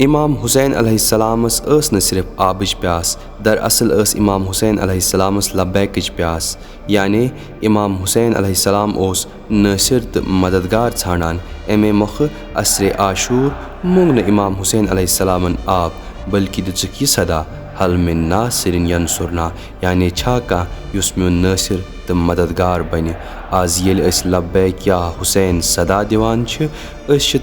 इमाम हुसैन अलैहिस्सलामस न सिर्फ आबच प्यास, दरअसल इमाम हुसैन अलैहिस्सलामस लब्बैकिच प्यास। यानी इमाम हुसैन अलैहिस्सलाम ओस नासिर तो मददगार छाड़ान। अमे मोख असरे आशूर मुंग न इमाम हुसैन अलैहिस्सलामन आब, बल्कि दितुक यह सदा हल मिन नासिरिन यंसुरना, यानी छा कह युस म्यून नासिर तो मददगार बन। आज येल लब्बैक या हुसैन सदा दिवान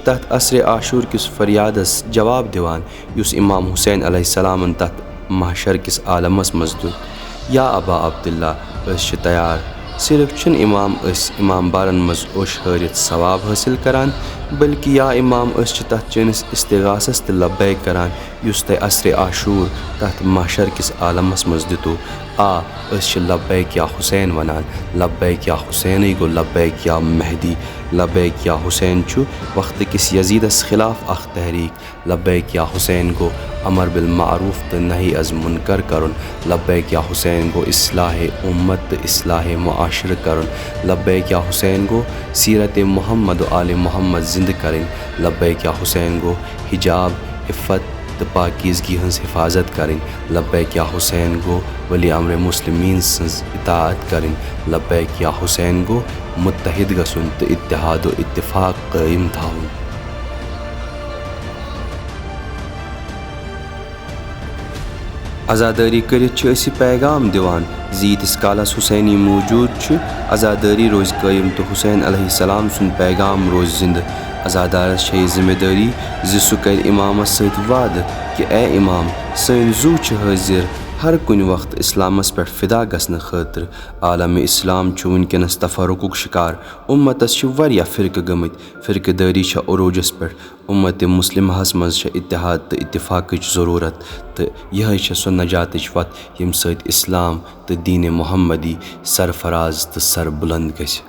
तथ असरे आशूर किस फरियादस जवाब दिवान युस इमाम हुसैन अलैहिस्सलामन तथ महशर किस आलमस मज दुत। या अबा अब्दुल्ला तैयार, सिर्फ छुन इमाम बारन मज ओश हरित सवाब हासिल करान, बल्कि या इमाम तथ चनिस इस्तिगासस तो लब्बैक करान युस तय असरे आशूर तथ महशर किस आलमस मज दितु। लब्बैक या हुसैन वनान, लब्बैक या हुसैन गो लब्बैक या महदी, लब्बैक या हुसैन छु वक्त किस यजीदस खिलाफ अख तहरीक, लब्बैक या हुसैन गो अमर बिल मारूफ तो नही अज मुनकर करुन, लब्बैक या हुसैन गो इस्लाह उम्मत इस्लाह मुआशर करुन, लब्बैक या हुसैन गो सीरत मोहम्मद आल मोहम्मद जिंद करें, लब्बैक या हुसैन गो हिजाब इफ़्फ़त तो पाकीज़गी हंस हिफाजत करें, लब्बैक या हुसैन गो वली अमर मुस्लिमीन सन्स इताअत करें, लब्बैक या हुसैन गो मुत्तहिद गसुन तो इत्तेहाद व इत्तिफाक कायम थाउन। आज़ादारी करित पैगाम दिवान जीतिस कालस हुसैनी मौजूद आज़ादारी रोज कायम तो हुसैन अलैहिस्सलाम सुन पैगाम रोज जिंद। आज़ादारस जिम्मेदारी सह कर इमामस सत वाद कि ए इमाम सन जू हाजिर हर कुन वक्त इस्लामस पे फिदा गसन खतर। आलम इस्लाम वनकस तफरुक शिकार, उम्मतस वरिया फ़िरक गमत, फ़िरकदारी अरूजस पे। उम्मत मुस्लिमहस मज इत्तेहाद तो इत्तिफाकच ज़रूरत, तो यह सो नजातच वत यम सत इस्लाम तो दीन मुहम्मदी सरफराज तो सर बुलंद गछ।